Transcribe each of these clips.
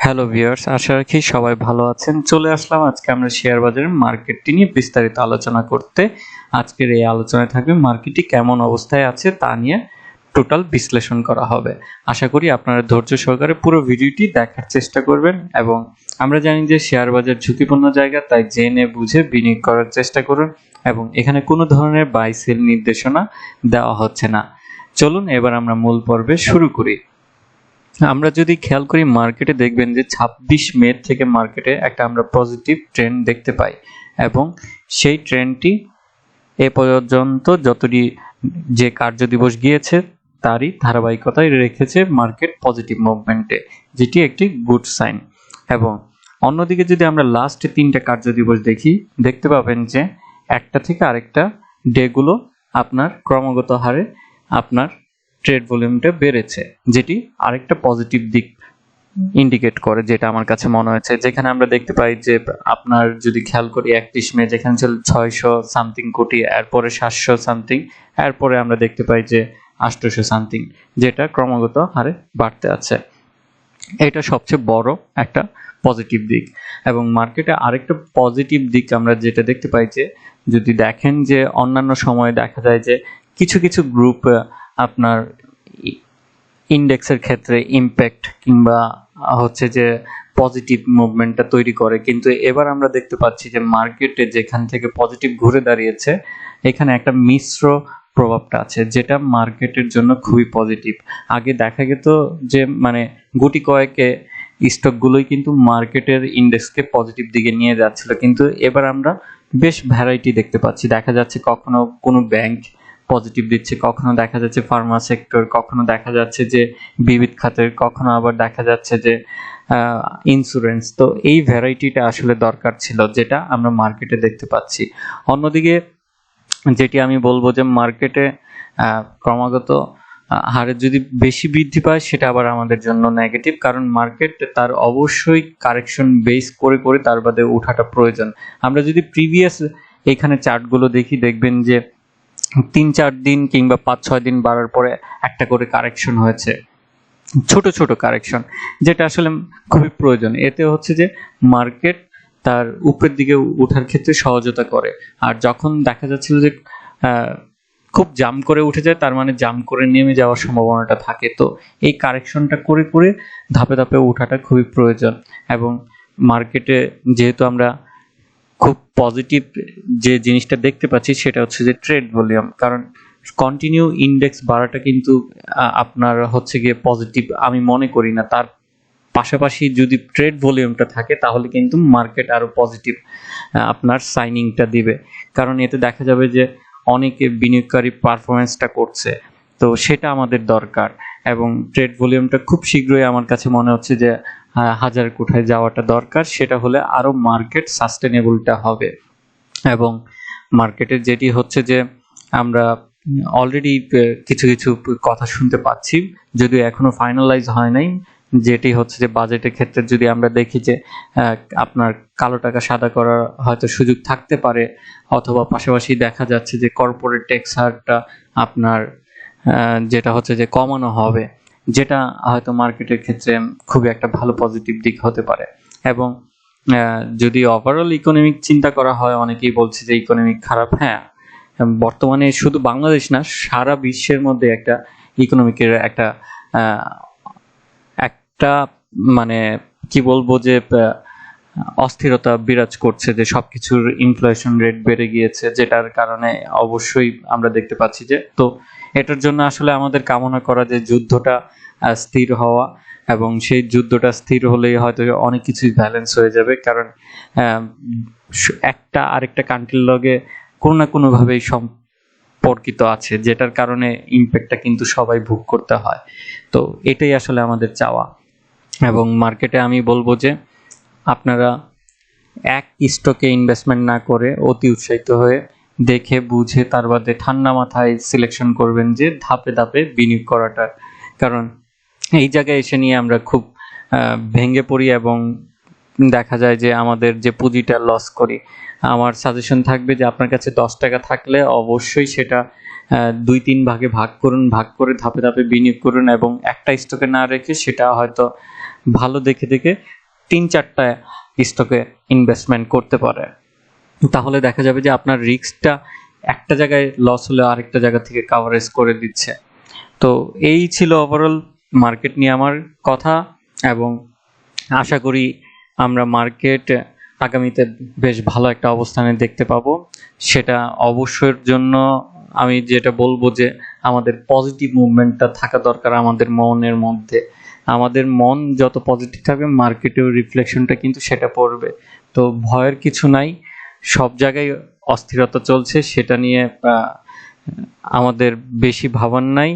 Hello viewers, আশা রাখি সবাই ভালো আছেন। চলে আসলাম আজকে আমরা শেয়ার বাজারের মার্কেটটি নিয়ে বিস্তারিত আলোচনা করতে। আজকের এই আলোচনায় থাকবে মার্কেটটি কেমন অবস্থায় আছে তা নিয়ে টোটাল বিশ্লেষণ করা হবে। আশা করি আপনারা ধৈর্য সহকারে পুরো ভিডিওটি দেখার চেষ্টা করবেন এবং আমরা জানি যে শেয়ার বাজার ঝুঁকিপূর্ণ জায়গা, তাই জেনে বুঝে বিনিয়োগ করার চেষ্টা করুন এবং এখানে কোনো ধরনের বাই সেল নির্দেশনা দেওয়া হচ্ছে না। চলুন এবার আমরা মূল পর্বে শুরু করি। আমরা যদি খেয়াল করি মার্কেটে দেখবেন যে 26 মে থেকে মার্কেটে একটা আমরা পজিটিভ ট্রেন্ড দেখতে পাই এবং সেই ট্রেন্ডটি এ পর্যন্ত যতটি যে কার্য দিবস গিয়েছে তারই ধারাবাহিকতায় রেখেছে মার্কেট পজিটিভ মুভমেন্টে, যেটি একটি গুড সাইন। এবং অন্যদিকে যদি আমরা লাস্ট 3টা কার্য দিবস দেখতে পাবেন যে একটা থেকে আরেকটা ডেগুলো আপনার ক্রমাগত হারে আপনার ট্রেড ভলিউমটা বেড়েছে, যেটি আরেকটা পজিটিভ দিক ইন্ডিকেট করে, যেটা আমার কাছে মনে হয়েছে। যেখানে আমরা দেখতে পাই যে আপনার যদি খেয়াল করি 31 মে যেখানে ছিল 600 সামথিং কোটি, এরপরে 700 সামথিং, এরপরে আমরা দেখতে পাই যে 800 সামথিং, যেটা ক্রমাগত হারে বাড়তে আছে। এটা সবচেয়ে বড় একটা পজিটিভ দিক। এবং মার্কেটে আরেকটা পজিটিভ দিক আমরা যেটা দেখতে পাই যে যদি দেখেন যে অন্যান্য সময়ে দেখা যায় যে কিছু কিছু গ্রুপ আপনার ইন্ডেক্সের ক্ষেত্রে ইম্প্যাক্ট কিংবা হচ্ছে যে পজিটিভ মুভমেন্টটা তৈরি করে, কিন্তু এবার আমরা দেখতে পাচ্ছি যে মার্কেটে যেখান থেকে পজিটিভ ঘুরে দাঁড়িয়েছে এখানে একটা মিশ্র প্রভাবটা আছে, যেটা মার্কেটের জন্য খুবই পজিটিভ। আগে দেখা যেত যে মানে গুটি কয়েকে স্টকগুলোই কিন্তু মার্কেটের ইন্ডেক্সকে পজিটিভ দিকে নিয়ে যাচ্ছিল, কিন্তু এবার আমরা বেশ ভ্যারাইটি দেখতে পাচ্ছি। দেখা যাচ্ছে কখনো কোনো ব্যাংক পজিটিভ দিচ্ছে, কখনো দেখা যাচ্ছে ফার্মা সেক্টর, কখনো দেখা যাচ্ছে যে বিবিধ খাতের, কখনো আবার দেখা যাচ্ছে যে ইন্স্যুরেন্স। তো এই ভ্যারাইটিটা আসলে দরকার ছিল, যেটা আমরা মার্কেটে দেখতে পাচ্ছি। অন্যদিকে যেটি আমি বলবো যে মার্কেটে ক্রমাগত হারে যদি বেশি বৃদ্ধি পায় সেটা আবার আমাদের জন্য নেগেটিভ, কারণ মার্কেট তার অবশ্যই কারেকশন বেস করে করে তার বাদে ওঠাটা প্রয়োজন। আমরা যদি প্রিভিয়াস এখানে চার্টগুলো দেখবেন যে 3-4 দিন কিংবা 5-6 দিন বাড়ার পরে একটা করে কারেকশন হয়েছে, ছোট ছোট কারেকশন, যেটা আসলে খুবই প্রয়োজন। এতে হচ্ছে যে মার্কেট তার উপরের দিকে ওঠার ক্ষেত্রে সহযোগিতা করে। আর যখন দেখা যাচ্ছিল যে খুব জাম করে উঠে যায়, তার মানে জাম করে নেমে যাওয়ার সম্ভাবনাটা থাকে। তো এই কারেকশনটা করে করে ধাপে ধাপে ওঠাটা খুবই প্রয়োজন। এবং মার্কেটে যেহেতু আমরা খুব পজিটিভ যে জিনিসটা দেখতে পাচ্ছি সেটা হচ্ছে যে ট্রেড ভলিউম, কারণ কন্টিনিউ ইন্ডেক্স বাড়াটা কিন্তু আপনার হচ্ছে গিয়ে পজিটিভ আমি মনে করি না। তার পাশাপাশি যদি ট্রেড ভলিউমটা থাকে তাহলে কিন্তু মার্কেট আরো পজিটিভ আপনার সাইনিংটা দিবে, কারণ এতে দেখা যাবে যে অনেকে বিনিয়োগকারী পারফরমেন্সটা করছে, তো সেটা আমাদের দরকার। এবং ট্রেড ভলিউমটা খুব শীঘ্রই আমার কাছে মনে হচ্ছে যে 1000 কোঠায় যাওয়াটা দরকার, সেটা হলে আরো মার্কেট সাস্টেনেবলটা হবে। এবং মার্কেটের যেটি হচ্ছে যে আমরা অলরেডি কিছু কিছু কথা শুনতে পাচ্ছি, যদিও এখনো ফাইনালাইজ হয় নাই, যেটি হচ্ছে যে বাজেটের ক্ষেত্রে যদি আমরা দেখি যে আপনার কালো টাকা সাদা করার হয়তো সুযোগ থাকতে পারে, অথবা পাশাপাশি দেখা যাচ্ছে যে কর্পোরেট ট্যাক্স হারটা আপনার যেটা হচ্ছে যে কমানো হবে, যেটা হয়তো মার্কেটের ক্ষেত্রে খুবই একটা ভালো পজিটিভ দিক হতে পারে। এবং যদি ওভারঅল ইকোনমিক চিন্তা করা হয়, অনেকেই বলছে যে ইকোনমিক খারাপ। হ্যাঁ, বর্তমানে শুধু বাংলাদেশ না, সারা বিশ্বের মধ্যে একটা ইকোনমিকের একটা মানে কি বলবো যে অস্থিরতা বিরাজ করছে, যে সবকিছুর ইনফ্লেশন রেট বেড়ে গিয়েছে, যেটার কারণে অবশ্যই আমরা দেখতে পাচ্ছি যে তো এটার জন্য আসলে আমাদের কামনা করা যে যুদ্ধটা স্থির হওয়া, এবং সেই যুদ্ধটা স্থির হলেই হয়তো অনেক কিছুই ব্যালেন্স হয়ে যাবে। কারণ একটা আরেকটা কান্ট্রির লগে কোনো না কোনো ভাবেই সম্পর্কিত আছে, যেটার কারণে ইম্প্যাক্টটা কিন্তু সবাই ভোগ করতে হয়। তো এটাই আসলে আমাদের চাওয়া। এবং মার্কেটে আমি বলবো যে আপনারা এক স্টকে ইনভেস্টমেন্ট না করে অতি উৎসাহিত হয়ে দেখে বুঝে তার বাদে ঠান্ডা মাথায় সিলেকশন করবেন যে ধাপে ধাপে বিনিয়োগ করাটা। কারণ এই জায়গায় এসে নিয়ে আমরা খুব ভেঙে পড়ি এবং দেখা যায় যে আমাদের যে পুঁজিটা লস করি। আমার সাজেশন থাকবে যে আপনার কাছে 10 টাকা থাকলে অবশ্যই সেটা 2-3 ভাগে ভাগ করুন, ভাগ করে ধাপে ধাপে বিনিয়োগ করুন, এবং একটা স্টকে না রেখে সেটা হয়তো ভালো দেখে 3-4টা স্টকে ইনভেস্টমেন্ট করতে পারে। তাহলে দেখা যাবে যে আপনার রিস্কটা একটা জায়গায় লস হলে আরেকটা জায়গা থেকে কভারেজ করে দিচ্ছে। তো এই ছিল ওভারঅল মার্কেট নিয়ে আমার কথা, এবং আশা করি আমরা মার্কেট আগামীতে বেশ ভালো একটা অবস্থানে দেখতে পাবো। সেটা অবশ্যের জন্য আমি যেটা বলবো যে আমাদের পজিটিভ মুভমেন্টটা থাকা দরকার আমাদের মনের মধ্যে। আমাদের মন যত পজিটিভ থাকবে, মার্কেটেও রিফ্লেকশনটা কিন্তু সেটা পড়বে। তো ভয়ের কিছু নাই, সব জায়গায় অস্থিরতা চলছে, সেটা নিয়ে আমাদের বেশি ভাবার নাই,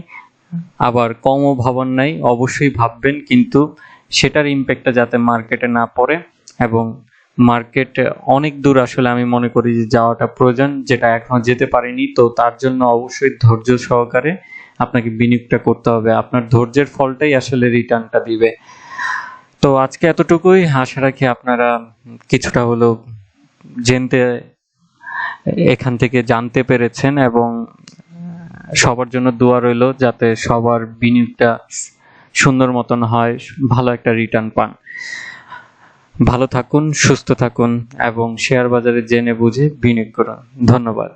আবার কমও ভাবার নাই। অবশ্যই ভাববেন, কিন্তু সেটার ইম্প্যাক্টটা যাতে মার্কেটে না পড়ে, এবং মার্কেট অনেক দূর আসলে আমি মনে করি যে যাওয়াটা প্রয়োজন, যেটা এখনো যেতে পারেনি। তো তার জন্য অবশ্যই ধৈর্য সহকারে আপনাকে বিনিয়োগটা করতে হবে। আপনার ধৈর্যের ফলটাই আসলে রিটার্নটা দিবে। তো আজকে এতটুকুই, আশা রাখি আপনারা কিছুটা হলেও এখান থেকে জানতে পেরেছেন, এবং সবার জন্য দোয়া রইল যাতে সবার বিনিয়োগটা সুন্দর মতন হয়, ভালো একটা রিটার্ন পান। ভালো থাকুন, সুস্থ থাকুন, এবং শেয়ার বাজারে জেনে বুঝে বিনিয়োগ করুন। ধন্যবাদ।